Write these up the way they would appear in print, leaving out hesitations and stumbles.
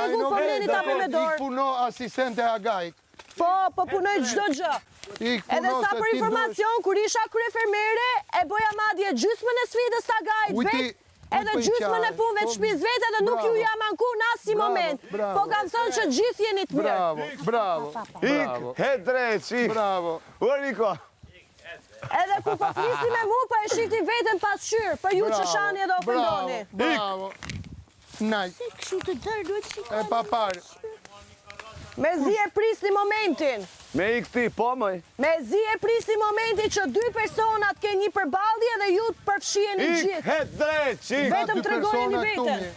tregu po mleni ta me dorë. Ik puno asistente Agajt. Po punoj çdo gjë. Edhe sa për informacion, kur isha kryefermere, e boja madje gjysmën e sfidës të Agajt vet, edhe gjysmën e punëve të shtëpisë vet, edhe nuk ju jam anku në asnjë moment. Po kam thënë që gjithë jeni të mirë. Bravo. Ik, he drejt, ik. Bravo. O Niko. Edhe kur po flisni me mua, po e shihni veten pasqyrë, për ju që shani edhe ofendoni. Bravo. Nice. Kështu të dërë duhet shikoj. E papar. Me zi e prisni momentin. Me ik ti, po mëj. Me zi e prisni momentin që dy personat ke një përballje dhe ju të përfshiheni Ik, gjithë. he drejt, ik. Vetëm tregojeni veten.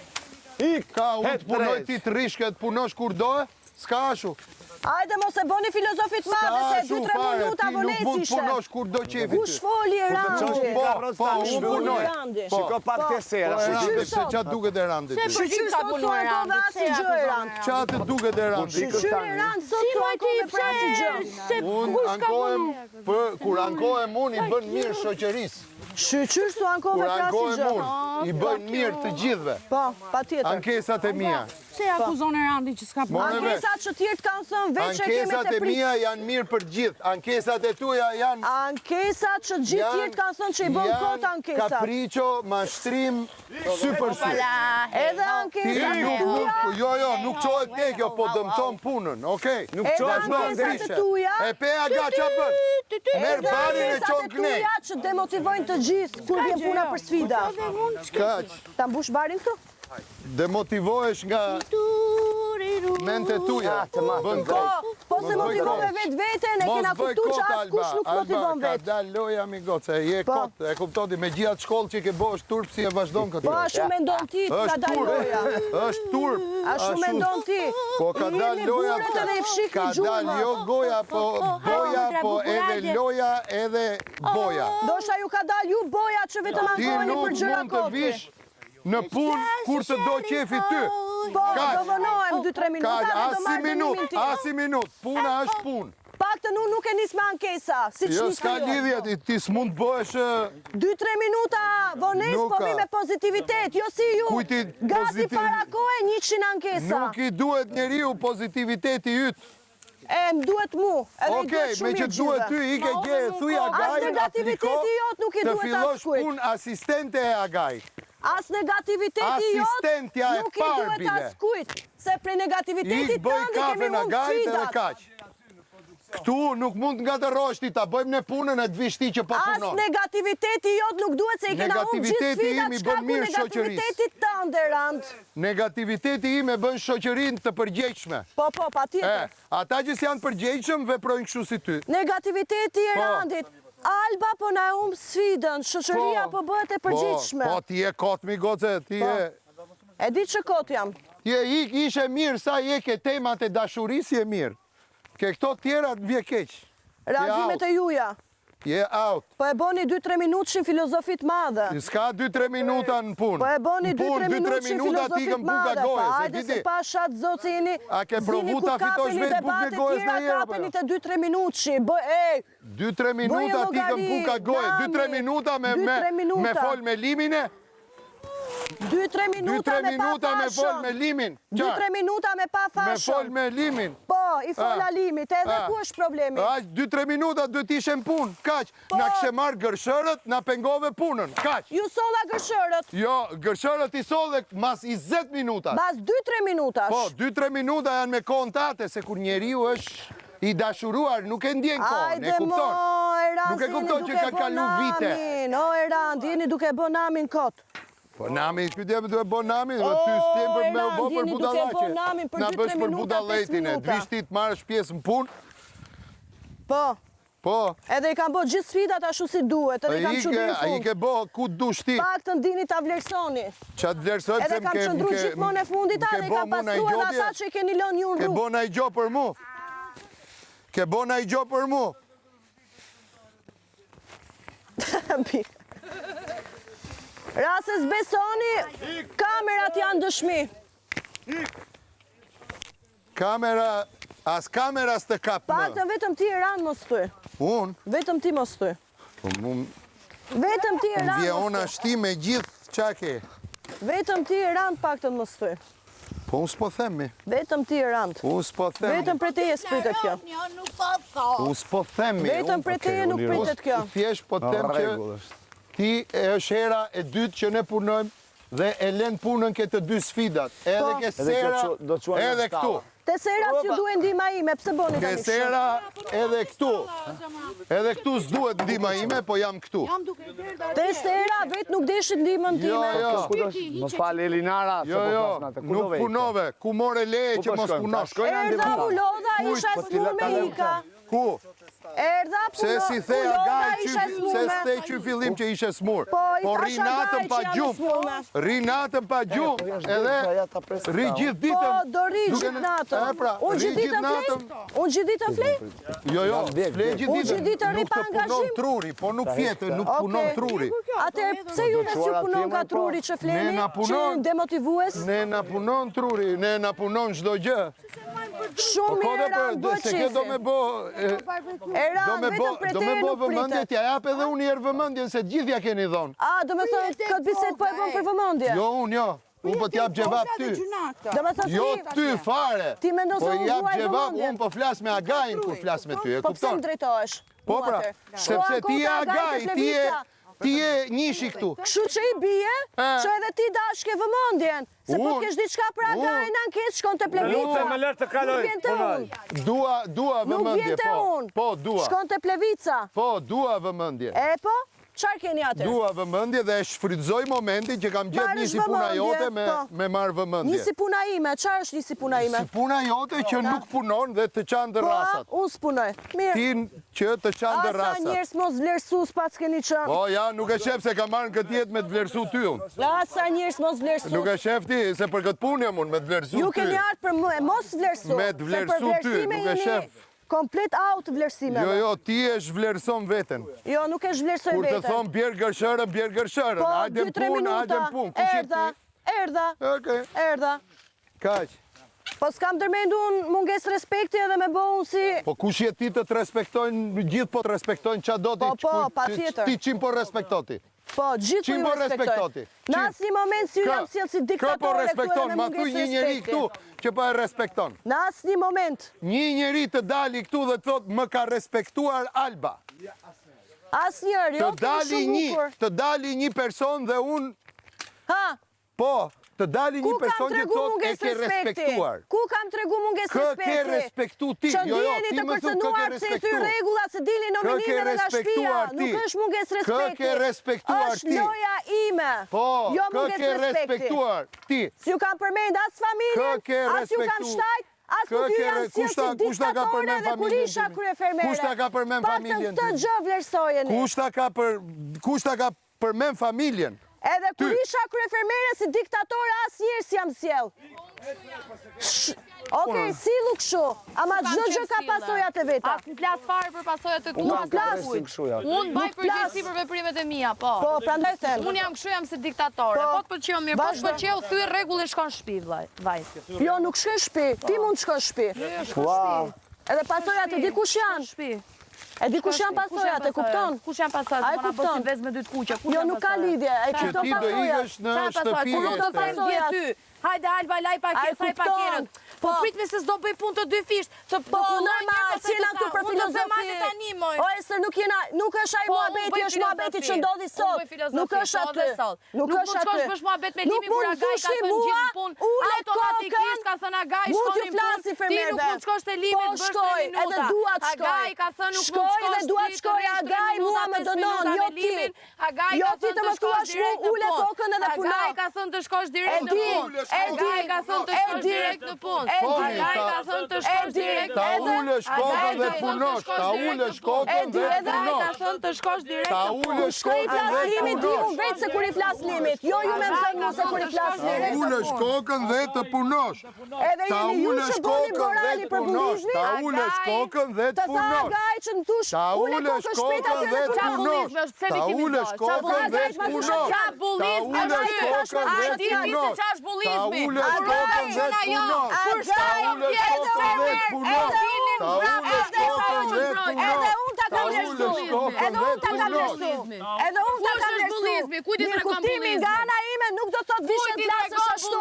Ik, Ka unë he të punoj drejt. ti të rishke, të punosh kur do, s'ka ashu. Hajde mos e bëni filozofit madhe se 2-3 minuta ti nuk vones mund të ishte. punosh kur do qefi Kush ty. foli Erandi? unë punoj. Shiko pak të sera. Po, Erandi, Shqyr se sot. qa duket Erandi ty. Shqyr sot thua ankove asnjë gjë Erand. Qa të duket Erandi? Shqyr Erand sot thua ankove për asnjë gjë. Unë ankohem, kur ankohem unë i bën mirë shoqërisë. Shqyr thua ankove Kur për asnjë ankohem gjë. unë, i bën mirë të gjithëve. Po, patjetër. Ankesat e mia. Se akuzon Erandi që s'ka punë. Ankesat që tjerë kanë thënë veç që kemi Ankesat të e prit. mia janë mirë për gjithë. Ankesat e tuja janë Ankesat që gjithë tjerë kanë thënë që i bën kot ankesat. Capriccio, mashtrim, sy për sy. Edhe ankesat e tuja. Jo, nuk qohet te kjo, po dëmton punën, okej? Nuk Edhe qohet më ankesat e ndryshe. tuja. E pe aga qa bën? Merë Edhe barin e ankesat qon e knej. tuja që demotivojnë të gjithë kur vjen puna për sfida. Kaq, Ta mbush barin këtu? demotivohesh nga mente tuja. Bën Po, kot. po se Mos bëj motivove kot. vetë veten, e Mos kena bëj kuptuar që kot, askush nuk Alba. motivon Alba, ka vetë. dal loja mi gotë, se je Po. kot, e kuptoti, me gjithat shkollë që ke bo është turp si e vazhdon këtë. Po ashtu mendon ti, ka Është dal turp, loja. është turp. Ashtu mendon ti. Po ka dal Jeni loja, burrat edhe i fshikni ka dal gjurmën. jo goja, po boja, po edhe loja, edhe boja. Ndoshta ju ka dal ju boja që vetëm Ti ankoni nuk për gjëra mund të koti. vish në punë kur të do qefi ty. Po, Kaq. do vonohem 2-3 minuta Ka dhe do asi marrë minut, dënimin tim. asi minut, puna është punë. Paktën unë nuk e nis me ankesa, siç Jo, nis s'ka ju. lidhje, ti s'mund të bëhesh 2-3 minuta vones, Nuk po ka. vi me pozitivitet, jo si ju. Kujti Gati pozitiv- para kohe 100 ankesa. nuk i duhet njeriu pozitiviteti yt. E më duhet mu, edhe i Okej, duhet shumë me që mirë duhet gjithëve. ty, i ke gjerë, thuj As Agaj, negativiteti jot nuk i të duhet fillosh askujt. punë asistente e Agaj. As negativiteti jot Asistentja e nuk i parë, duhet bile. askujt. Se për negativitetit Ik bëj tëndi kemi kafe në unë gajt edhe sfidat. kaq. Këtu nuk mund nga të rosh ti, ta bëjmë në punën e të vish ti që po As punon. negativiteti jot nuk duhet se i kena unë gjithë Negativiteti sfidat im i shkaku bën mirë negativitetit tënde, Rand. Negativiteti im e bën shoqërinë të përgjegjshme. Po, E, patjetër. ata që s'janë përgjegjshëm veprojnë kështu si ty. Negativiteti i Po. Randit. Alba po na humb sfidën, shoqëria po bëhet e përgjithshme. Po, ti je kot mi goce, ti je... E di që kot jam. Ti je ishe mirë sa je ke temat e dashurisë je mirë. Ke këto tjera të vje keq. Reagimet e juja. Je out. Po e boni 2-3 minutëshin filozofit madhe. S'ka 2-3 minuta në punë. Po e boni 2-3 minuta minutëshin ti filozofit këm buka madhe. goje, Pa se hajde ti se di. pa shatë zotë se jeni... A ke provu zini ta ku fitosh kapeni vetë bukë debate gojës tjera, në herë, apo kapeni jo? të 2-3 minutëshi. Ej, 2-3 minuta ti këm buka goje. 2-3 minuta me fol me limine. 2-3 minuta 2-3 me pa minuta me fol me fashën. limin. 2-3 minuta me pa Me fol fashën. me limin. Po, i fola limit, edhe Ah. ku është problemi? 2-3 minuta duhet t'ishe në punë, kaq. Na këshe marrë gërshërët, na pengove punën, kaq. Ju solla gërshërët, Jo, gërshërët i solle mas 20 minuta. bas 2-3 minutash. Po, 2-3 minuta janë me kohën tate, se kur njeriu është i dashuruar, nuk e ndjen kohën, e Ajde mo, kupton. Erand, Nuk e kupton që ka kalu vite. O, Erand, jeni duke bë namin kot. Po nami, këtë jemi duhe bo nami, dhe O, ty s'tem për me u bo Erand, për jeni duke budalache. bo namin për Na 2-3 bësh për minuta, 5 budaletin e, minuta. t'vish ti të marrësh pjesë në punë, Po, po, edhe i kam bo gjithë sfidat ashtu si duhet, edhe i kam qëndru në a i fund. ke bo ku dush ti. Pak të ndini ta vlerësoni. Qa të vlerësoj Edhe kam qëndru gjithmonë e fundit, edhe i kam pastru edhe ata që i keni lënë ju në Ke rrugë. bo na i gjo për mu. Ke bo na i gjo për mu. Rases besoni, kamerat janë dëshmi. Kamera, as kameras të kap Pak të më. vetëm ti Erand mos thuj. Unë, Vetëm ti mos thuj. unë Vetëm ti Erand vje mos ona thuj. shti me gjithë qa ke. Vetëm ti Erand pak të mos thuj. Po unë s'po themi. Vetëm ti rand. Unë s'po themi. Vetëm për teje s'pritet kjo. Unë s'po themi. Vetëm për teje nuk pritet kjo. Thjesht po them që ti është hera e dytë që ne punojmë dhe e lën punën ke të dy sfidat. Edhe ke sera, edhe këtu. Te sera s'ju duhet ndihma ime, pse boni Ke tani kështu? sera edhe këtu. Edhe këtu s'duhet ndihma ime, po jam këtu. Te sera vet nuk deshit ndihmën time. Më falë Elinara, Jo, nuk punove. Ku more leje që mos punosh. Erdha u lodha, isha smur me ika. Ku? Erdha Se si the u lodha, agaj isha që smur se me. ste që fillim që ishe smur. Po, i Po thash rinatën agaj pa që jam gjumë. smurme. Rinatën pa gjumë. Edhe ri gjithë Po, ditën. do ri Duke gjithë në- natën. E pra, Unë ri gjithë ditën flej? natën. Unë gjithë ditën flej? Jo, flej gjithë Unë gjithë ditën ri Nuk pa të punon angazhim? truri, po nuk fjetën, nuk Okej. punon truri. Atëherë pse ju ne si punon nga truri që fleni? Ne na Që punon. demotivues? Ne na punon truri, ne na punon çdo gjë. Shumë Po mirë ran bëj se kjo do me bo Eran vetëm për do te me bo nuk vëmendje, pritet. t'ja jap edhe unë herë vëmendjen se gjithë ja keni dhonë. A, do me thënë këtë biset po e bëm për vëmendje? Jo, unë. Unë po t'jap gjevap ty. Do me thënë Jo ti, ty fare. Ti mendon se Po unë jap vuaj gjevap, vëmendjen? unë po flas me Agajin kur flas me ty, e Po pse më kupton? drejtohesh? Po pra, sepse ti je Agaj, ti je njëshi këtu. Kështu që i bie, që edhe ti dashke vëmendjen. Se po Unë- t'kesh diçka për Agajin ankes, shkon të Lutem plevica. më lër të kaloj. Nuk vjen te punoj. unë. Dua Nuk vëmendje, vjen te po. unë. Po, dua. Shkon të plevica. Po, dua vëmendje. E po? Çfarë keni atë? Dua vëmendje dhe e shfrytëzoj momentin që kam gjetë Marrësh nisi puna vëmendje, jote po. me marrë vëmendje. Nisi puna ime, çfarë është nisi puna ime? Si puna jote që nuk punon dhe të qanë të Po, rasat. unë s'punoj. Mirë. Ti që të qanë të Asa rasat. njerës mos vlerësu s'pas keni qënë. Po, ja, nuk e shef se ka marrë në këtë jetë me të vlerësu ty unë. Asa njerës mos vlerësu. Nuk e shef ti, se për këtë punë jam unë, me të vlerësu ty. Ju keni ardhur për më, mos vlerësu. Me të vlerësu Se për ty, vlerësime nuk e jeni shef. Komplet out vlerësimeve. Jo, ti e shvlerëson veten. Jo, nuk e zhvlerësoj Kur të veten. thonë bjerë gërshërën, Po, hajde 2-3 punë, minuta. hajde punë. Kush je Erdha, ti? erdha, Okej, erdha. kaq. Po s'kam tërmendu unë munges respekti edhe me bo unë si... Po kush je ti të të respektojnë, gjithë po të respektojnë qa do ti? Po, patjetër. Ti qim po respektoti? Po, gjithë Qim po po ju respektoj. respektoti? Në asnjë moment si ju jam sjellë si Kë po diktatore këtu edhe respekton, me ma thuj mungesë një njeri respekti. këtu që po e respekton. Në asnjë moment. Një njeri të dali këtu dhe të thot më ka respektuar Alba. Asnjëri, jo, Të dali një person dhe unë, Ha, po, të dali ku një kam person që tregu thot e mungesë ke respekti? respektuar. Ku kam tregu mungesë Kë respekti? ke respektu ti? Që Jo, ndjeni ti të më thu kë ke përcënuar pse i thy respektu. rregullat se dilin nominime dhe nga shtëpia. respektuar ti? Nuk është mungesë respekti. Kë ke respektuar Është ti? loja ime. Po, Jo kë mungesë ke respekti. respektuar ti? Si ju kam përmend as familjen, Kë ke as ju kam respektu- shtajt, as Kë nuk ju ke jam re- si kushta ka diktatore përmend dhe kur familjen isha time? kryefermere. Kushta ka përmend familjen Këtë time? gjë vlerësojeni. Kushta ka përmend familjen? Edhe kur Ty. isha kryefermere si diktatore asnjëherë s'jam sjell. Okej, sillu kështu, ama çdo gjë ka pasojat e veta. As në plas fare për pasojat të Nuk plas. Unë baj Nuk përgjegjësi plas. për veprimet e mia, po. Po, prandaj them. Unë jam kështu, jam si diktatore. Po. Po të pëlqeu mirë, po të Vazhdo. pëlqeu thyr rregullin shkon në shtëpi, vllaj. Jo, nuk shkoj në shtëpi. Ti mund të shkosh në shtëpi. Shkon në shtëpi. Edhe pasojat e di kush janë. Shtëpi. E di kush janë pasojat, e kupton? Kush janë pasojat? A e Mona kupton? bësim vezë me dy të kuqe. Kush Jo, janë nuk ka pasojat? lidhje. E Që kupton ti do pasojat. ikësh në Çfarë pasojat? shtëpi. Kur do të Kupton them dje pasojat. ty. Hajde Alba, laj A e paketën, saj kupton? paketën. Po Po. pritme se s'do bëj punë të dy fisht. Të Po, normal, si jena këtu për Unë do të them filozofi. atë tani, moj. O, e se nuk është ai Po, unë muhabeti, bëj është muhabeti që filozofi. ndodhi Unë sot. bëj filozofi, Nuk është sot aty. dhe sot. Nuk Nuk është mund shkosh aty. bësh muhabet me Nuk Limi kur mund Agaj ka fushi thënë mua, gjithë punë. ule Automatikisht kokën, ka thënë Agaj mund t'ju shkonin flasi punë. Ti fermerve. nuk mund shkosh te Limi Po, të bësh 3 shkoj, minuta. edhe dua të shkoj. Agaj ka thënë nuk mund Shkoj shkosh. edhe dua të shkoj, Agaj mua më dënon, jo ti. Agaj Jo ka ti thënë të të më shkosh thuash mu, direkt në ule punë. kokën edhe puno. Agaj ka thënë të shkosh direkt në di, punë. Agaj ka thënë të e shkosh di, direkt në punë. e di. Agaj ka thënë të shkosh direkt Ta në punë. ulesh kokën dhe punosh, ta ulesh kokën dhe Agaj ka punosh. thënë të shkosh direkt Ta në punë. ulesh Shkoj i kokën flas dhe limit, di punosh. unë vetë se kur i flas limit. Jo ju me më thënë mu se kur i flas Ta limit. ulesh kokën dhe të punosh. Edhe Ta jeni ju ulesh që bëni kokën dhe morali të për punosh. bulizmi. Ta ulesh kokën dhe Të të tha punosh. Agaj që në tush, Ta ule ulesh kokën shpejt kokën aty dhe dhe të punosh. punosh. është, pse Ta vikimizosh? ulesh Qa kokën bullizmi dhe është, të ma punosh. thua, qa bullizmi Ta ulesh është? kokën A dhe di të ti se punosh. qa është bullizmi? Ta ulesh Agaj, kokën dhe të punosh. Agaj, Ta ulesh kokën dhe të punosh. Ta ulesh kokën dhe të punosh. Edhe unë ta kam Ta vlerësu. ulesh Edhe unë ta kam lesu. Edhe unë ta kam lesu. Mirë kuptimi nga ana ime nuk do të thotë vishet lasësh ashtu.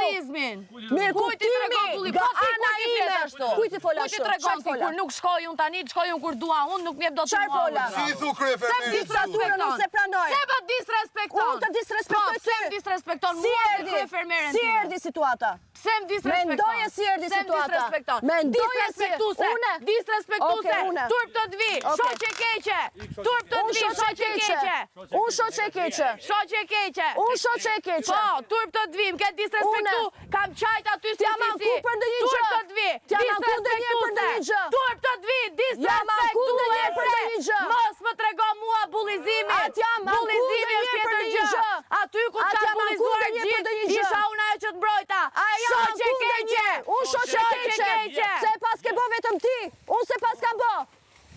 Mirë kuptimi nga ana ime. Kujt i fola ashtu? Çfarë fola? Nuk shkoj unë tani, shkoj unë kur dua unë, nuk më jep dot të Çfarë fola? Si i thu kryefermerit? Diktaturën unë se pranoj. Se më disrespekton. Unë të disrespektoj ty. Se më disrespekton mua dhe kryefermeren Si time. erdhi situata? Se më disrespekton. Mendoje si erdhi situata. Mendoje si une. Disrespektuse. Okej, une. Turp të dvi. Shoqe keqe. Turp të Unë dvi. shoqe keqe. Unë shoqe keqe. Shoqe keqe. Unë shoqe keqe. Po, turp të dvi, më ke disrespektu. Kam qajt aty si T'jam anku për ndonjë gjë. Turp të dvi. T'jam anku ndonjëherë për ndonjë gjë. Turp të dvi, Jam anku ndonjëherë për ndonjë gjë. Mos më trego mua bullizimin. Atë jam anku Bullizimi është ndonjëherë për tjetër ndonjë gjë. gjë. Aty ku Atë ka jam anku bullizuar ndonjëherë për ndonjë gjithë, gjë. isha unë ajo që të mbrojta. Shoqe keqe. Unë shoqe keqe. Se pas ke bo vetëm ti. Unë se pas kam bo.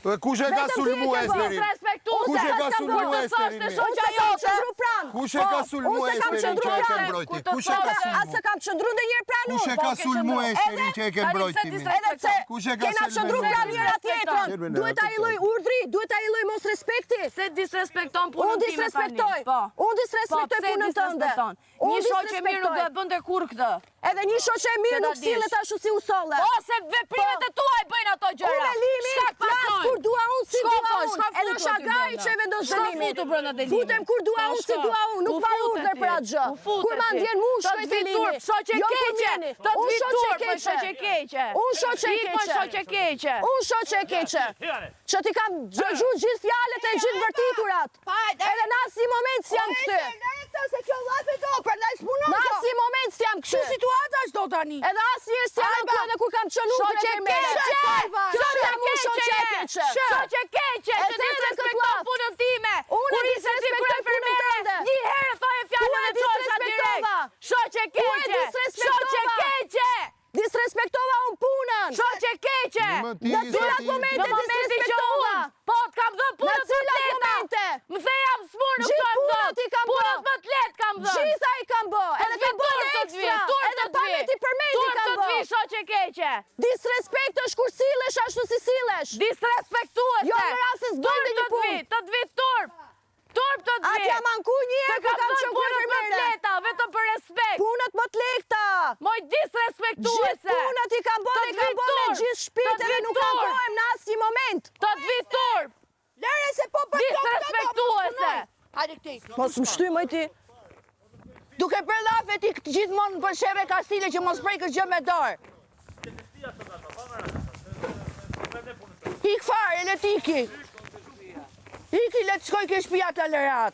Kush e ka sulmu Esterin? Kush e ka sulmu Esterin? Unë se kam qëndru pranë. Kush e ka sulmu Esterin që e ke mbrojti? Kush e ka sulmu? Asë kam qëndru dhe njërë pranë. Kush e ka sulmu Esterin që e ke mbrojti? Edhe pse Kush e ka kena qëndru sulmu pranë njëra tjetrën. Esterin? Duhet a i loj urdhri, duhet a i loj mos respekti. Se disrespekton punën Unë time tani. disrespektoj. Unë disrespektoj punën tënde. Një shoqe mirë nuk do e bënte kur këtë. Edhe një shoqe mirë nuk sillet ashtu si usolle. Po, se veprimet e tuaj bëjnë ato gjëra. Unë e limi, flas kur dua unë, si dua unë. Edhe shagari që e vendos dënimin. Futu brenda delimit. Futem kur dua unë, si dua unë. Nuk pa urdhër për atë gjë. Kur ma ndjen mu, shkoj te limi. Shoqe Jo keqe. përmjeni. Të Unë shoqe keqe. shoqe keqe. Unë shoqe Ikë shoqe keqe. Unë shoqe keqe. Që ti kam dëgju gjithë fjalët e gjithë vërtiturat. Edhe në asnjë moment s'jam këty. Se kjo llafe do, prandaj s'punon. Në asnjë moment s'jam këty. Çu situata çdo tani? Edhe asnjëherë s'jam këtu edhe kur kam qenë unë Shoqe keqe. Shoqe keqe. Shoqe keqe. Që disrespekton punën time. Kur ishe ti kryefermere, një herë thoje fjalën e çosha direkt. Shoqe keqe. Shoqe keqe. Disrespektova unë punën. Shoqe keqe. Në cilat momente disrespektova? Po, t'kam dhënë punët më të lehta. Më the jam smur nuk Gjithë kam punët i kam bë. Punët më të lehtë kam dhënë. Gjitha i kam bë. Edhe kam bë ekstra. Edhe pa me ti përmendi kam Turp të bë. dvi, shoqe keqe. Disrespekt është kur sillesh ashtu si sillesh. Disrespektuese. Jo në rast se s'dojnë një punë. Të dvi turp. Turp të dvi. Atë jam anku një herë kur kam qenë punët më të kryefermere. lehta, vetëm për respekt. Punët më të lehta. Moj disrespektuese. Gjithë punët i kam bërë, i kam bërë me gjithë shpirtin e nuk kam bërë në asnjë moment. Të dvi turp. Lere se po për Disrespektuese. Mos më shty moj ti. Duke për lafe ti gjithmonë për sheve ka stile që mos prekës gjë me dorë. Hik fare, le tiki. Hiki, le të shkoj ke shpia të lërat.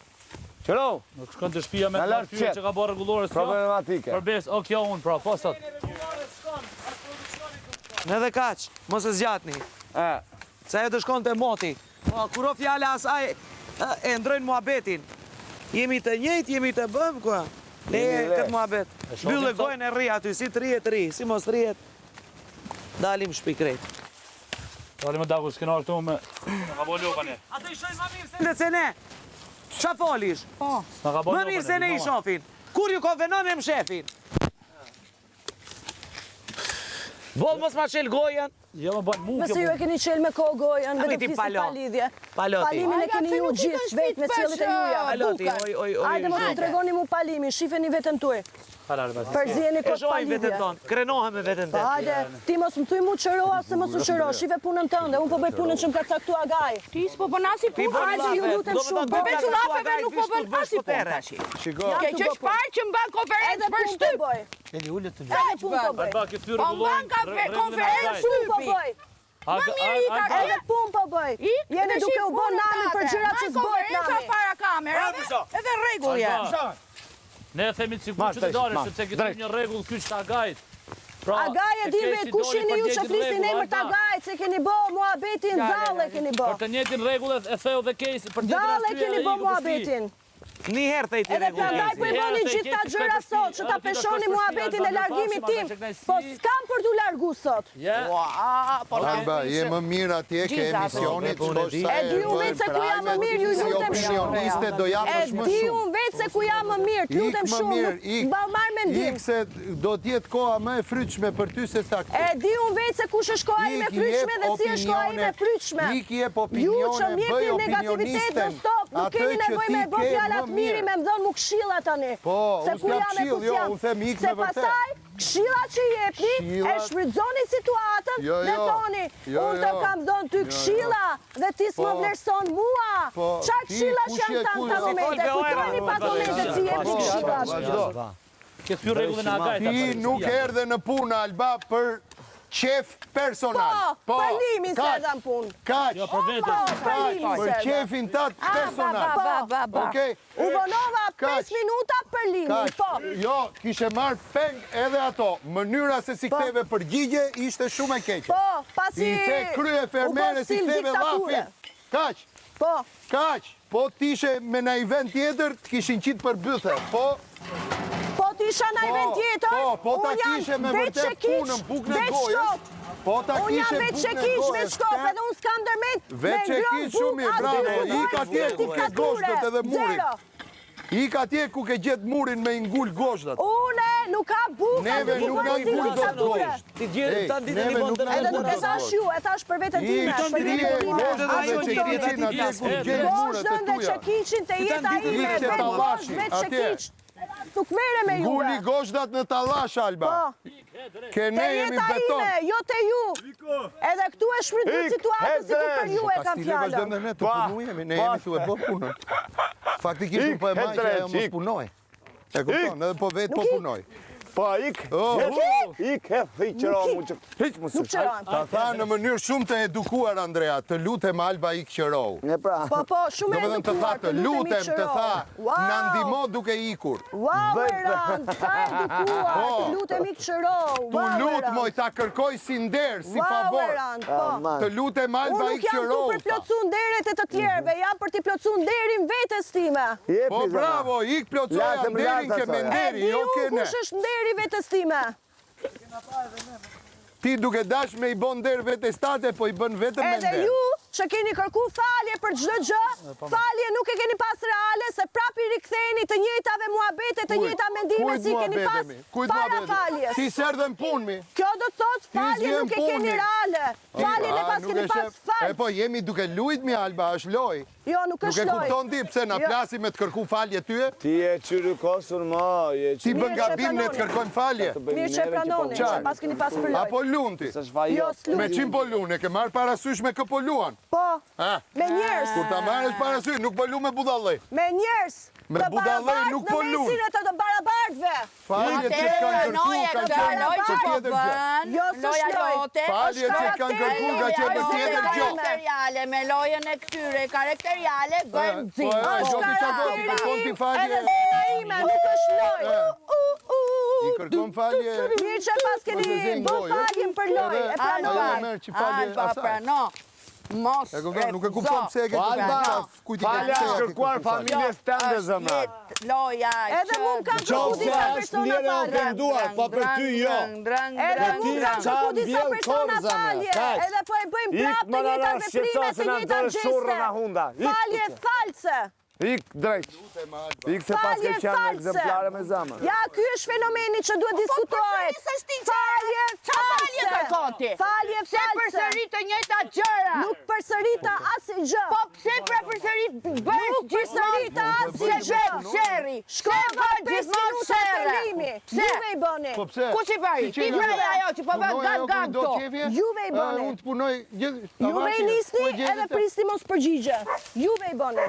Qëro, Nuk shkon të shtëpia me Në lartë pyetje që ka bërë rregullore s'ka. problematike. Përbes, o kjo unë pra, po sot. Edhe kaq, mos e zgjatni. Se ajo të shkon të moti. Po, kur o fjale asaj, e ndrojnë muhabetin. Jemi të njëjtë, jemi të bëm, kua. Leje këtë muhabet. Mbyllë gojnë e rri aty, si të rihet, si mos rihet. Dalim shpikrejt. Dalim më dagu, s'kena këtu me... Në ka bo lopa ne. Ato i shojnë më mirë se... Dhe se ne, qa folish? S'na ka bo lopa Më mirë se ne i shofin. Kur ju konvenon e më shefin? Boll mos ma qel gojen. Jo më bën mu Nëse kjo ju e keni qelë me kohë gojën, Ami vetëm ti flisni palo. pa lidhje. Paloti. Palimin e keni ju gjithë, vetë me sjelljet e juja. Paloti, oj. Hajde mos të tregoni mu palimin, shifeni veten tuaj. Halal basi. Përziheni E kot pa shojnë lidhje. vetën tonë, krenohem me vetën Po tonë. hajde, ti mos më thuj mu qëro se mos u qëro, shife punën tënde, unë po bëj punën që më ka caktua gaj. Ti s'po po nasi Ti punë. Hajde, ju lutem shumë, Po veç lafeve nuk po bën asi punë tash. Shiko. Ke që shparë që mban konferencë Edhe për punë po shtyp. bëj. Eli ullet të Edhe punë po bëj. Alba, kjo ty Po rregullojnë mban konferencë Punë po bëj. Alba, Edhe punë po bëj. Jeni duke u bën nami për gjërat që s'bëhet konferenca nami. para kamerave. Edhe rregull janë. ne themi sikur që të dalë, sepse këtë një rregull ky që ta gajt. Pra, Agaj e din vetë kush jeni ju që flisni në emër të Agajt, se keni bë muhabetin dallë keni bë. Për të njëjtin rregull e theu dhe case për të Dallë keni bë muhabetin. Një herë thejti Edhe prandaj po i bëni gjithë ta gjëra sot, që ta peshoni muhabetin e largimit tim, po s'kam për t'u largu sot. Alba, je më mirë atje ke emisionit, E di unë vetë se ku jam më mirë, ju lutem shumë. Opinioniste do japësh më E di shumë. unë vetë se ku jam më mirë, lutem shumë, ba marrë mendim. Ik se do t'jetë koha më e fryqme për ty se sa këtu. E di unë vetë se kush është koha ime fryqme dhe si është koha ime fryqme. Ik jep Ju opinione, që bëj mjekni negativitet do opinionisten. stop, nuk keni nevoj me bë fjallat më miri me më dhënë mu këshilla tani. Po, Se unë ku s'jap jam e këshill, ku jo, jam. unë them ik Se me vërtet. pastaj, këshilla që jepni, e Këshillat- shfrytëzoni situatën Jo, dhe jo. thoni, Jo, unë të jo. kam dhënë ty këshilla dhe ti s'më Po. vlerëson mua. Po, Qa ti, këshilla kush që janë je, tanë kush të je? momente, kujtoni pak momente si jepni këshilla. Këtë pyrë regullin a gajta. Ti nuk erdhe në punë, Alba, për qef personal. Po, për limin se edhe në punë. Kaq, Jo, për vete. për limin për se edhe. qefin tat personal. Okej? U vonova Kaq. 5 minuta për limin, Kaq, po. jo, kishe marrë peng edhe ato. Mënyra se si ktheve përgjigje ishte shumë e keqe. Po, pasi I the krye fermere si ktheve llafin. Kaq, Po, kaq. Po t'ishe me na event tjetër, t'kishin qitë për bythe. po t'isha në event tjetër, Po ta unë jam kishe me veç vërtet shekiq, punën, bukën e veç gojës. shkop. Po ta Unë jam kishe veç bukën e shekiq, gojës. veç shkop, edhe unë s'kam dërmet Veç shekiq shumë mirë, bravo, ik atje ku ke goshtët edhe murin. Ik atje ku ke gjetë murin me ngull goshtët. Une nuk ka bukë, Neve nuk na ngull do të gosht. Ti gjerë të ditë një bon të Edhe nuk e thash ju, e thash për vetën time, Ik për ti jetën e time. goshtët Ashtu dhe kuptoni. qekiqin atje ku gjenë muret e Goshtën dhe tuja. qekiqin të jeta ime, Ik që veç tallashi, veç atje. qekiq. Nuk mere me juve. Ngulli goshtët në tallash, Alba. Po. Ke Te ne jemi jeta beton. ime, jo te ju. Edhe këtu e shfrytëzoj situatën si ku për ju e kam Kastile vazhdojmë fjalën. dhe ne të punujemi, ne jemi tu e bë punën. Faktikisht nuk po e maj që ajo mos punoj. E kupton, edhe po vetë po punoj. Po, ik he qëra mu që hiq mu Nuk qërohem. Ta tha në mënyrë shumë të edukuar, Andrea, të lutem Alba ik qërohu. Po, shumë e Do të tha edukuar, të lutem, të tha, na ndihmo duke ikur. Wow, Erand, sa edukuar, Po. të lutem i qërohu. Tu lut moj ta kërkoj si nder, si Wow, favor. Erand, po. Të lutem Alba Unë ik nuk jam tu qërohu. për plotësu nderet e të tjerve, jam për t'i plotësu nderin vetës time. Po bravo, ik plotsoja nderin ke me E nderi, di jo unë ke ne. kush është nderi vetës time. Ti duke dash me i bon nder vetes tate, po i bën vetëm me Edhe nder. ju që keni kërku falje për çdo gjë, falje nuk e keni pas reale, se prapi riktheni të njëjtave muhabete, të njëjta mendime si keni pas para faljes. Ti serdhe në punë mi. Kjo do të thotë falje s'vjen nuk e puni. keni reale. Faljen e pas keni pas E falj. po jemi duke lujt mi Alba, është loj. Jo, nuk Nuk e është loj. kupton ti pse na Jo. plasi me të kërku falje tyje? Ti e qyry kosur ma, Ti bën Mirë që gabim ne të pranoni. kërkojmë falje. Mirë që e pranoni, që pas keni pas për loj. Apo lun ti? Jo, s'lu. Me qim po lun, e ke marrë parasysh me kë po luan? Po, Ha? me njerës. Kur ta marrësh parasysh, nuk po lu me budallëj. Me njerës. Me të budallej barabartë nuk në po lun. mesin e të barabartëve. Falje që kanë kërku, kanë qenë për tjetër gjë. Jo, s'është loj. Falje që kanë kërku, kanë qenë për tjetër gjë. Karakteriale, me lojën e këtyre karakteriale, bëjmë Po, zinë. Gjoki qa do, i kërkon ti Edhe falje. zina ime, nuk është loj. I kërkon falje. Mirë që pas keni bë faljen për loj. E pranoj. Ajo e merr që falje Alba, asaj. prano. Mos E kupton, nuk e kupton pse e ke Alba, kujt i falja ke është kërkuar familjes tënde zëma. Loja Edhe mund kanë kërku Qofse disa është persona lirë falje. ofenduar, po për ty jo. Edhe ti mund kanë qa kërku disa mbjell persona korza, me, falje. kaq. Edhe po e bëjmë Ik prap të më njëjta narash veprime, shqetëso të se na njëjta ndërë shurrë na gjeste. hunda. Ik, Falje false. Ik drejt. Ik se pas Falje ke qenë false. ekzemplare me zamën. Ja, ky është fenomeni që duhet diskutohet. Falje Falje kërkon ti? false. Falje Se false. përsërit të njëjta gjëra. Nuk përsërita asnjë gjë. Po pse pra përsërit bësh Nuk përsërita asnjë se gjë. vetë sherri. Shkova 5 gjithmonë minuta sherre. filimi. Pse? Juve i bëni. Po pse? Ku që bëri? Ti bëri ajo që po bën gam do këto. qefje? Juve i bëni. Unë të punoj gjithë. Juve i nisni edhe prisni mos përgjigje. Juve i bëni.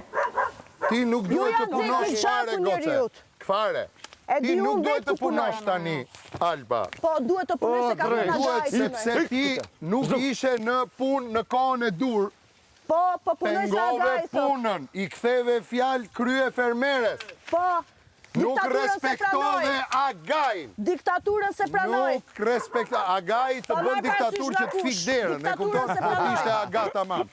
Ti nuk duhet të janë punosh zekë fare, gjaku goce. njeriut. Fare. E Ti di nuk unë duhet vetë të ku punoj. punosh tani, Alba. Po duhet të punoj se kam Duhet, menazhaj. sepse ti nuk ishe në punë në kohën e dur. Po punoj sa Pengove gaj thot. punën, i ktheve fjalë krye fermeres. Po. Nuk Diktaturën se pranoj. respektove Agajin. Diktaturën se pranoj. Nuk respektove Agaj të Po, bën marr diktaturë parasysh që të nga fik kush. derën, e Diktaturën kupton? se Po pranoj. ishte Aga tamam.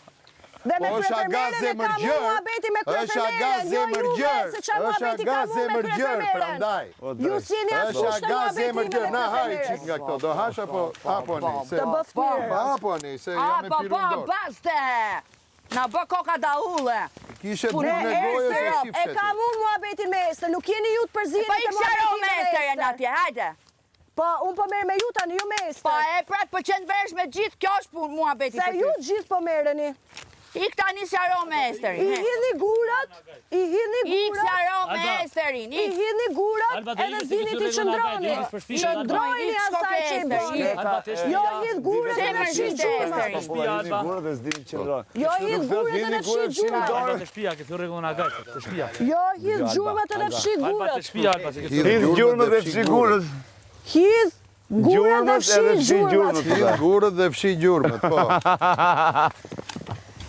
Dhe me krefermeren e ka mu muhabeti me krefermeren, jo juve, se që muhabeti ka mu me krefermeren. Ju si një askush të muhabeti me krefermeren. Na haj qik nga këto, do hash apo një? Të bëftirë. Apo një, se jam e pirun dorë. Baste! Na bë koka da ule. Kishe burë në gojë se shifshet. E ka mu muhabetin me Ester, nuk jeni ju të përzini Pa të i sharo muhabetin me me Esterën Ester. atje, hajde. Po, unë po merë me ju tani, ju me Ester. Pa e pratë për qenë vesh me gjithë, kjo është punë mua beti Se për ju ty. gjithë po mereni. Ik tani sharo me Esterin. I hidhni gurat, Ik sharo me Esterin. I hidhni gurat edhe zini ti qëndroni. Qëndroni asaj që i bëni. Jo hidh gurat edhe në fshi gjurmat. Jo hidh gurat edhe në fshi gjurmat. Të shpia, ke thyrë regullën agajtë, të shpia. Jo hidh gjurmat edhe fshi Alba të gurat. shpia, Alba, se ke Hidh gjurmët dhe fshigurët. Hidh gurat dhe fshi gjurmat. Hidh gurët dhe fshi gjurmët, po.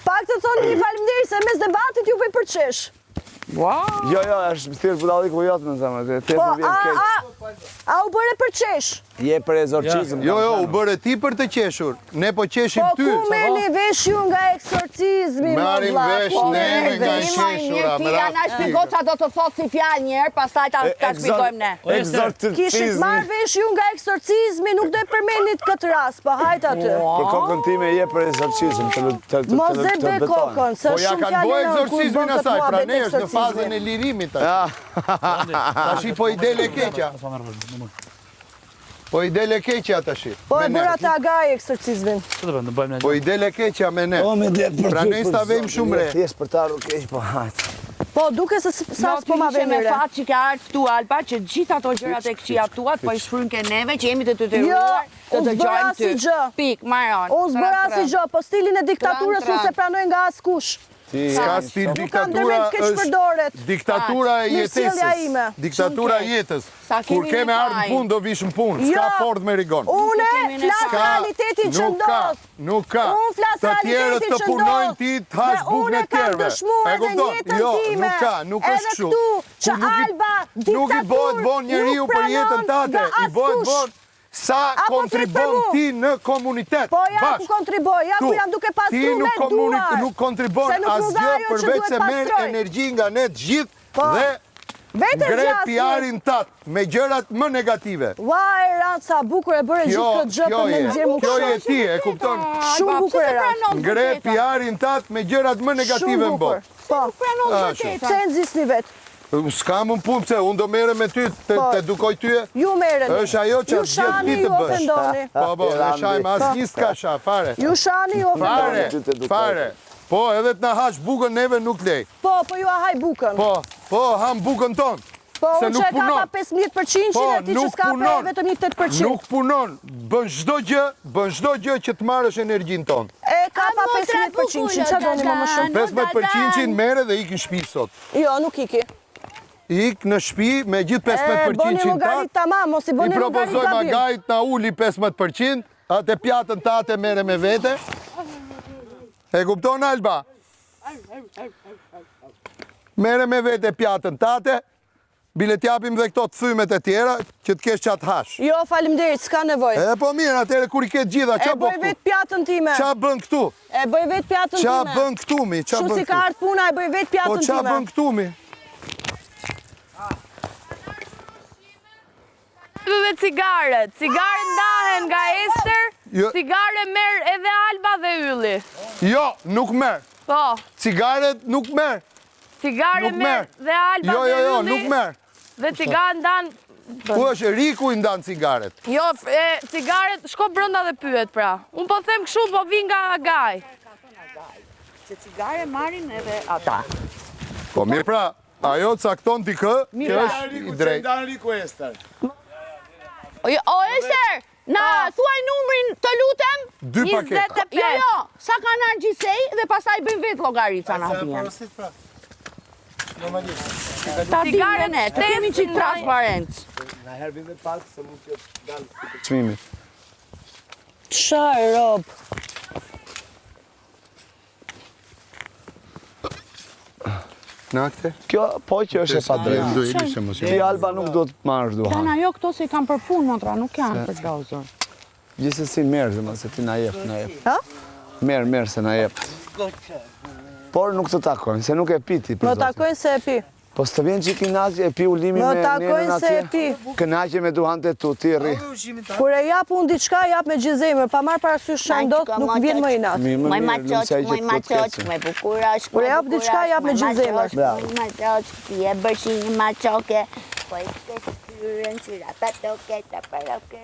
Pak të thonë një falimderi se mes debatit ju bëj përqesh. Jo, është thirë budallik po jotë me zama. Po, a u bëre përqesh? Je për ezorqizm. Jo, u bëre ti për të qeshur. Ne po qeshim Po ty. ku merrni vesh ju nga eksorcizmi, më Marim vlla? vesh neve nga qeshura. Tila na shpiko qa do të thotë si fjalë njerë, pastaj ta shpikojmë ne. Kishit marrë vesh ju nga eksorcizmi, nuk do e përmenit këtë rast, po hajt aty. Për kokën time je për ezorqizm. Mos e be kokën, se Po ja shumë kanë fjalë bo në kur eksorcizmin bën këtë asaj, pra muhabet ne është në fazën eksorcizmi. e lirimit tash. Tashi po i dele keqja. Po i dele keqja tashi. Po e me ne. bëra të agaj eksorcizmin. Që të bëndë, bëjmë në Po i dele keqja me ne. Pra ne sta vejmë shumë re. Thjesht për të ardhur keq, po hajt. Po duke se sa s'po ma vjen me mire. fat që ke ardhur këtu Alba, që gjithë ato gjërat e këqija tuat, po i shfryn ke neve që jemi të Jo, detyruar të unë s'bëra dëgjojmë ty. si gjë. Pik, Marion. Unë s'bëra si gjë, po stilin e diktaturës unë se pranoj nga askush. Ska stil Nuk kam diktatura ndërmend keq përdoret. diktatura e Mirësjellja ime. jetesës. Diktatura e jetës. Sa Kur kemi keme ne ardhë faj. punë do vishëm punë. Ska Jo. port me rigon. Une kemi ne flas sa. realitetin që Nuk ka, ndodh. nuk ka. Unë flas Të tjerët realitetin të që punojnë ndodh. ti të hash Dhe bukën e unë kam tjerëve. dëshmuar E edhe kupton? jetën Jo, time. nuk ka, nuk është Edhe kështu. këtu që Ku nuk i- Alba Nuk i bëhet diktatur bon njeriu nuk për jetën pranon tate, nga i bëhet askush. bon sa Apo kontribon flet për mu. ti në komunitet. Po ja ku Bashk. kontriboj, ja ku Tu, jam duke Ti pastru me duar. nuk kontribon Se nuk mu dha asgjë ajo që përveç duhet se merr pastroj. energji nga ne të gjithë Po. dhe Vetër ngre zgjasni. PR-in tat me gjërat më negative. Ua e ranë sa bukur e bëre gjithë këtë gjë për me nxjerr mu Kjo je kështu. ti, e kupton? Shumë bukur e ranë. Ngre PR-in tat me gjërat më negative Shumë në bukur. botë. Po, Ashtu. pse e nxisni vetë? S'kam unë punë pse, unë do mere me ty, Po. të edukoj tyje. Ju merreni. Është ajo që Ju gjithë ti shani, të ju bësh. ofendoni. Po, ne shajmë as një s'ka sha, fare. Ju shani, ju Fare, ofendoni. fare. Po, edhe të na hash bukën neve nuk lej. Po ju ahaj bukën. Po, ham bukën tonë. Po, se unë nuk që e kapa punon. 15%, Po, e ti që nuk s'ka punon. vetëm një 8%. Nuk punon. Bën çdo gjë që të marrësh energjinë tonë. E kapa 15%, që doni më shumë? 15% mere dhe ik në shtëpi sot. Jo, nuk iki. Ik në shtëpi me gjithë Bëni 15% llogarit tamam, mos i I bëni llogarit propozoj gabim. Magajt na uli 15%, atë pjatën tate mere me vete. E kupton Alba? Mere me vete pjatën tate, bile t'japim dhe këto të thymet e tjera, që t'kesh qatë hash. Jo, falimderit, s'ka nevojë. E po mirë, atëre kur i ketë gjitha, E qa bëj bën vetë këtu? pjatën time. Qa bën këtu? E bëj vetë pjatën Qa time. bën këtu mi? Qa Shumë bën si ka këtu? ardhë puna, e bëj vetë Po pjatën qa time. bën këtu mi? Dhe cigaret. Cigaret ndahen nga Ester, Jo. cigare merr edhe Alba dhe Ylli. Jo, nuk merë. Po, Cigaret nuk merë. cigare Nuk merr merë. dhe Alba Jo, dhe jo, jo, Ylli. nuk merë. Dhe cigaret ndan... Ku është Riku i ndan cigaret? Jo, cigaret, shko brënda dhe pyet pra. Unë po them këshu, po vi nga Agaj. Se cigare marin edhe ata. Po mirë pra, ajo cakton t'i kë, që është i drejtë. O, Ester, na thuaj numrin të lutem? 2 paketa. 25. Jo, sa kanë argjisej dhe pastaj bëjmë vetë llogarica na bien. Ta Cigare dimë ne, të kemi që transparencë. Çmimi. Çfarë rob? Nakte? Kjo po që është e pa drejtë. Ti Alba nuk do të marrësh duhan. Kana jo këto se i kam për punë, motra, nuk janë për dozor. Gjithsesi merr, se ti na jep, na jep. Ha? Merë se na jep. Por nuk të takojnë, se nuk e piti për Më zotin. takojnë se e pi. Po së të vjen që i kinaqe e pi ulimi me Më nenën takojnë se e pi. Kënaqe me duhante tu, ti rri. Kur e jap unë diçka, jap me gjithë zemër, pa marrë parasysh çandot, nuk vjen më inat. Moj maçoç, më bukurash, Kur e jap diçka, jap me gjithë zemër. Moj maçoç, ti e bësh një maçoke. Po i ke kyrën si rapatoke, rapatoke.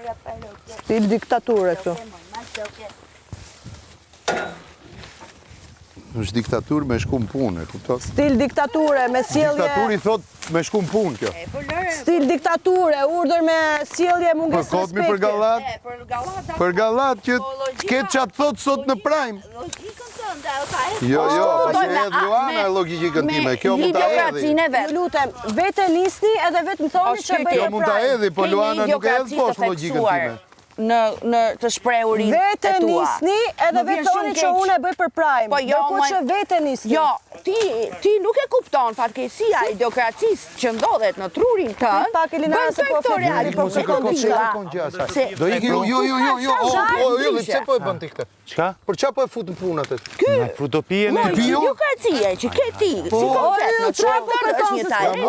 Stil diktature këtu. Moj maçoke. është diktaturë me shku në punë, e kupton? Stil diktature, me sjellje... Diktaturi thot me shku në punë kjo. Stil diktature, urdhër me sjellje mungesë Për kotmi për respekti. për gallat që ketë qatë thot sot në prime. Logikën tënde, Jo, pa që edhe Luana e logikën time, kjo mund ta edhi. Ju lutem, vete nisni edhe vetë më thoni që bëj Kjo mund ta prime. edhi, po Luana nuk e edh poshtë logikën time. Në të shprehurin e tua. Vete nisni edhe Më vjen vetë thoni shumë që keq. unë e bëj për prime. Po jo, Ndërkohë që vete nisni. Jo, ti nuk e kupton fatkeqësia e idiokracisë që ndodhet në trurin tënd. Pak Elinara se po flet, po kërkon diçka. Do iki, jo, pse po e bën ti këtë? Qka? Për çfarë po e fut në punën atë? Për do pije me... Idiokracia që ke ti, si koncept në trurin tënd është një talent.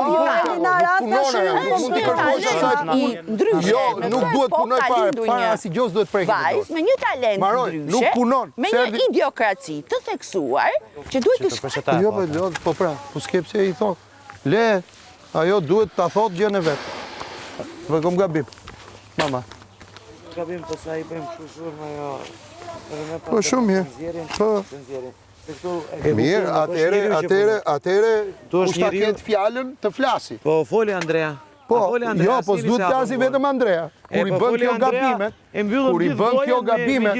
Elinara, Mund t'i kërkosh asaj punë. Jo, nuk duhet punoj fare, para si gjos duhet prekë. Vajz me një talent Maroj, nuk punon. me Se një erdi- idiokraci të theksuar që duhet të shpërta. Jo, po pra, po s'ke pse i thon. Le, ajo duhet ta thot gjën e vet. Po kom gabim. Mama. Gabim, po sa i bëjmë kështu më jo. Po shumë mirë. Po. Mirë, atëre kushta ketë fjalën të flasi. Po, foli Andrea. Po, jo, po s'duhet flasi vetëm Andrea. Kur i bën kjo gabime, kur i bën kjo gabime,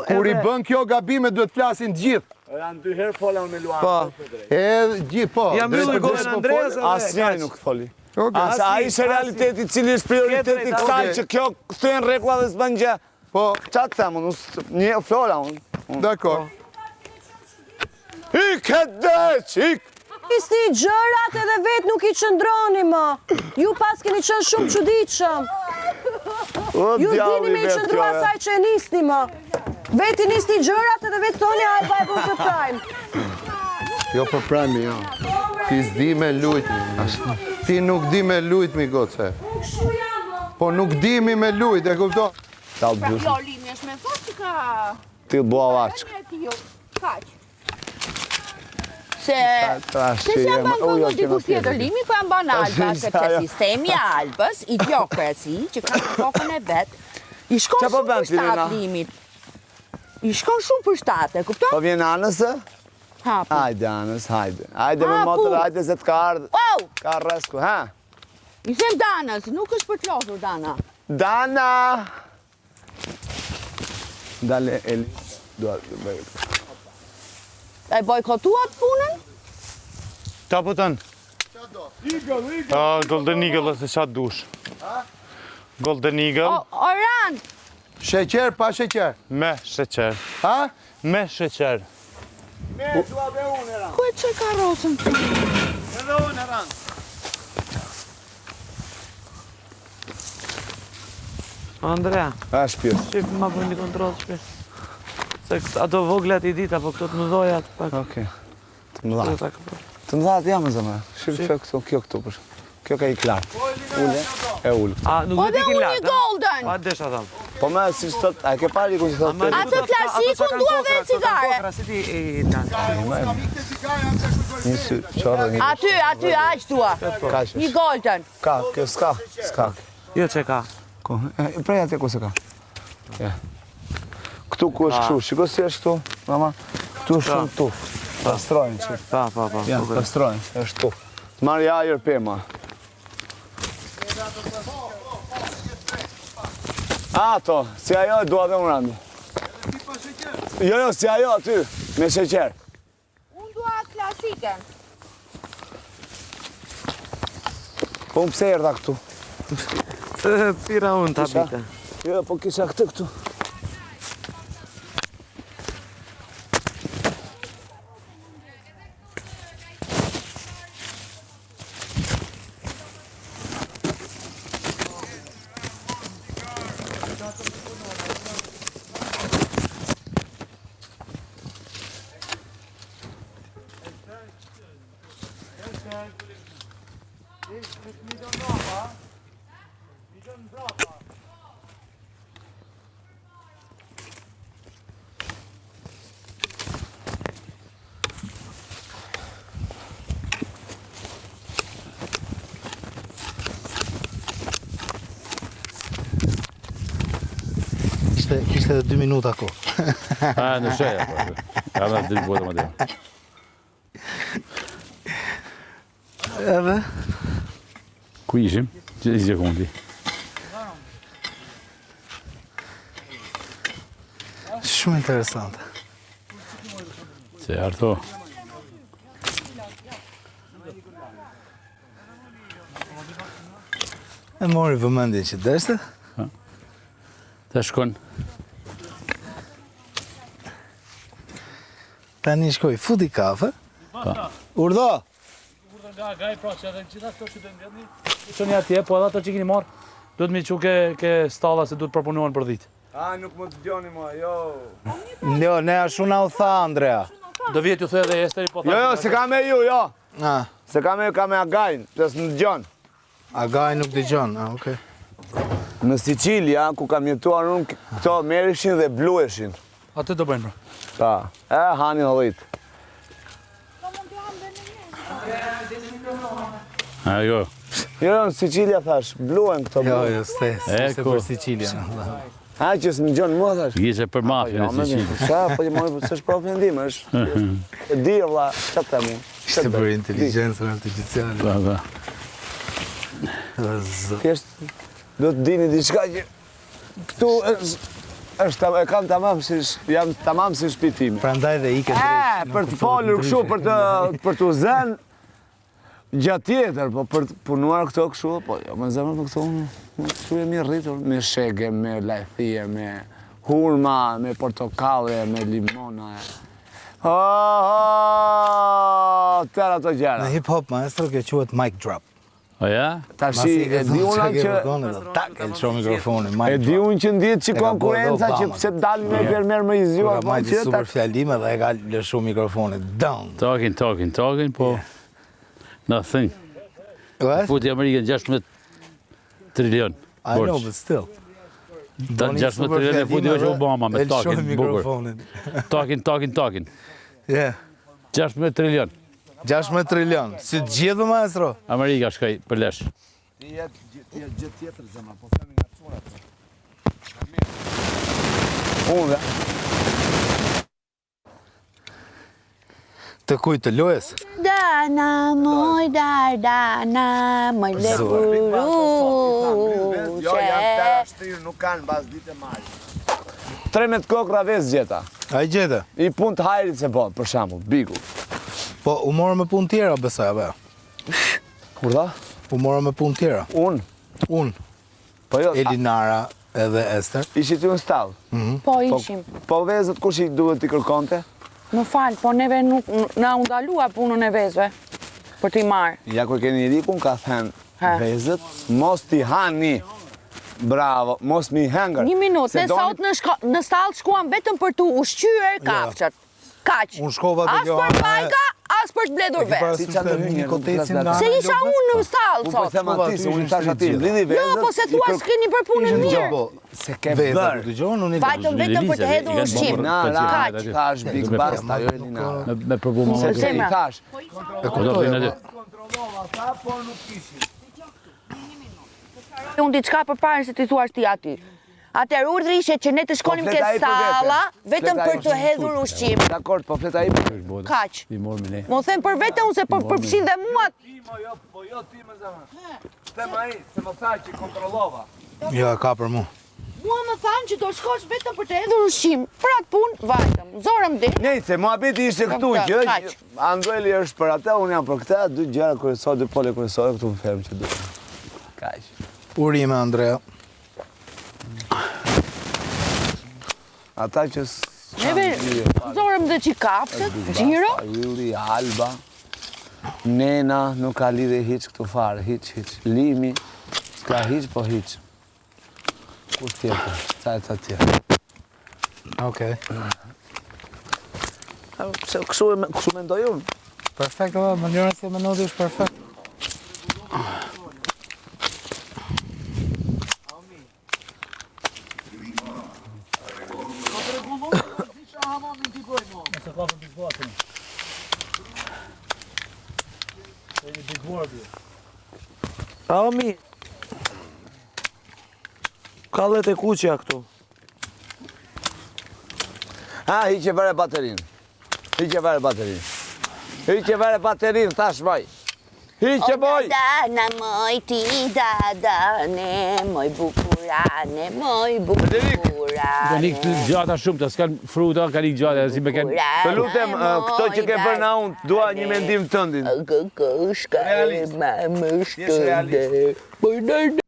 kur i bën kjo gabime duhet flasin të gjithë. Janë 2 herë fola unë me Luana. Po, Edhe gjithë, po. jam mbyllur gojën Andreas. Asnjëri nuk foli. Okej. Asa ai është realiteti cili është prioriteti kësaj që kjo kthyen rregulla dhe s'bën gjë. Po, Qa të them unë, një flola unë. dakor. Ik e deq, ik! Nisni gjërat edhe vetë nuk i qëndroni më. Ju pas keni qenë shumë çuditshëm. O, Ju s'dini djalli me i vetë qëndru kjo, asaj që e nisni më. Veti nisni gjërat edhe vetë thoni hajde e bën për prime. Jo për prime, jo. Ti s'di me lujtmi. Ti nuk di me lujtmi, goce. Po nuk dimi me lujt, e kupton? Ta u bjush. Limi është me fort që ka... Ti bua laqë. Kaq. Se Tash, se jam jem- banë ujo, këngë dikush kena tjetër limi, po jam banë Alba, sepse sistemi i Albës, idiokraci, që ka në kokën e vetë, i shkon Qa po shumë bën për ti, Lena? shtatë limit. I shkon shumë për shtatë, kupton? Po vjen anësë? Ha, po. Hajde anës, hajde. Hajde me Ha, motër, pu. hajde se t'ka ardhë. Wow! Ka resku, ha? I them Danës, nuk është për të lodhur Dana. Dana! Dale, Eli. Dua të bëjë. E bojkotuat punën? Ta po tënë? Golden Eagle se qa dush. Golden Eagle Oran! Sheqer, pa sheqer. me sheqer. Ha? Me sheqer. Ku e që ka rosën? Andrea, Ha, shpirë. shif ma bën një kontrol shpirë. Se ato voglat i dit, apo këto të mëdojat, pak. Okej. Të më dha. Këto ta këpër. Të më dha të jam e zëmë. Shif që këtu, kjo këtu për shumë. Kjo ka i klartë. Ule, e ullë. A, nuk Po do t'i dhe kin unë lartë, një golden! Pa desha thamë. Po me, si sot, a ke pari ku që thotë të... Atë klasikun dua dhe cigare. Si ti i tanë. Një sy, qorë dhe një... Aty, aq dua. Ka që Një golden. Ka, kjo s'ka. S'ka. Jo që ka. Ko, prej atje ku se ka. Ja. Këtu ku është kështu, shiko si është këtu, mama. Këtu është shumë tuf. Pastrojnë që. Pa. Ja, pastrojnë, është tuf. Të marrë jajër pema. Ato, si ajo e dua dhe unë randi. Jo, si ajo aty, me sheqer. Unë dua klasiken. Po më pse erdha këtu? Se thira unë të Kisha? habite. Jo, po kisha këtë këtu. kishte edhe 2 minuta ko. Në sheja, ja me dhe bojtë më dhe. Edhe? Ku ishim? Që kundi? Shumë interesante. Certo. E mori vëmendje që deshte? Të shkon. Tani shkoj, futi kafe. Urdo! Urdo nga gaj, pra që edhe në qita këto që të ndjedhni. Që një atje, po edhe ato që kini marë, do të mi që ke stalla se du të proponuan për ditë. Nuk më të gjoni mua, jo. Jo, ne ashtu na u tha, Andrea. Do vjetë ju the edhe Esteri, po tha. Jo, se ka me ju, jo. Ah, Se ka me ju, ka me Agajn, pëse në dëgjon. Agaj nuk dëgjon, okej. Në Sicilia, ku kam jetuar unë, këto merishin dhe blueshin. Atë do bëjnë, Ta, hani dhe dhejtë. Jo. Jo, në Sicilia thash, bluen këto Jo, bluen. jo, s'te për Sicilia. Ha, që s'më gjonë mua thash. Gjise për mafjën e Sicilë. Sa, po që mojë, s'është për ofendim, është. E di, vla, që të mu. Ishte për inteligencën artificiale. Thjesht, do të dini diçka që këtu është, e kam tamam si, jam tamam si shpitime. Prandaj dhe ike drejt. Për të folur kështu, për të zënë gjatë tjetër, po për të punuar këto kështu, po jo, me zemër për këto kështu e mirë rritur, me shege, me lajthije, me hurma, me portokalle, me limona. Tërë ato gjera. Në hip-hop, maestro, kjo quhet mic drop. O ja? Tashi, e di unë që... Tak, e lësho mikrofonin, mic E drop. di unë që ndihet që konkurenca që pse dalin me bjermer më i zjuar, Ka majtë super fjalime dhe e ka lëshu mikrofonit. Down. Talking, po... Nothing. What? Futi Amerikën 16 trilion. I know, but still. 16 trilion e futi që Obama me talking, bukur. mikrofonin. Talking. Yeah. 16 trilion. 16 trilion. Si të gjithë, maestro? Amerika shkaj për lesh. Ti jetë gjë tjetër zemra, po themi nga çuna ato. Unë dhe. Të kujt të lojës? Dana, moj dardana, moj lepuruqe. Jo, janë të ashtirë, nuk kanë bas ditë e marë. 13 kokra ves gjeta. A i gjete? I pun të hajrit se po, për shambull, bigu. Po, u morë me punë tjera, besoj, apo? Kur da? U morë me punë tjera. Unë. Unë, Po jo, Elinara edhe Ester. ishi ty në stallë. Po ishim. Po vezët kush i duhet t'i kërkonte? Më falë, po neve nuk na undalua punën e vezve për t'i marë. Ja ku keni rikun ka thënë Ha. vezët, mos t'i hani. Bravo, mos mi hengër. Një minutë, Se ne sot në stallë shkuam vetëm për t'u ushqyer kafshat. Kaq. Unë shkova te As kjo. për bajka, as për të bledur vetë. Si qa të një kotecin nga... Se isha unë në stallë Unë po sot. them ati, se unë tash ati, blidi vezët. Jo, po se thua s'keni për punën mirë. Se ke Veza, bërë. të gjohën, unë i Fajtëm vetëm për të hedhur ushqim. Elinara, thash Big Basta, jo Elinara. Me problema Se më se i të thash. e kuptoj. Unë diçka përpara se ti thuash ti aty. Atëherë urdhri ishte që ne të shkonim Po, ke fleta ai për vete. stalla vetëm Fleta ai për të hedhur ushqim. Dakor, po fleta i për. Kaq. i morë me ne. Mo them për vete unë se përfshin dhe mua. Po jo ti më zemër. Them ai, se më tha që kontrollova. Jo, ka për mu. Mua më thanë që do shkosh vetëm për të hedhur ushqim. Për atë punë vajtëm. Zorëm di. Nejse, muhabeti ishte këtu që Kaq. Andreli është për atë, unë jam për këtë, dy gjëra kryesore, dy pole kryesore këtu në fermë që duhet. Kaq. Urime, Andrea. Ata që Neve zorëm dhe që kafshët, gjiro. Ylli, Alba, Nena, nuk ka lidhe hiç këtu fare, hiç. Limi, s'ka hiç, po hiç. Kus tjetër, ca e ca tjetër. Okej. Se kështu mendoj unë. Perfekt, ova, mënyrën se mendoj është perfekt. Se ka për Big Boss-ën. E një Big Boss-ën. Aomi. Kallet e kuqja këtu. Ha, hiqe vere baterin. Hiqe vere baterin. Hiqe vere baterin, thash baj. Hiqe boj! Dana moj ti dadane, moj bukurane, moj bukurane. Ka lik gjata shumë, të s'kan fruta, ka lik gjata, si me kanë... Të lutem, këto që ke bërë na unë, dua një mendim tëndin. Këshka e ma më shtënde.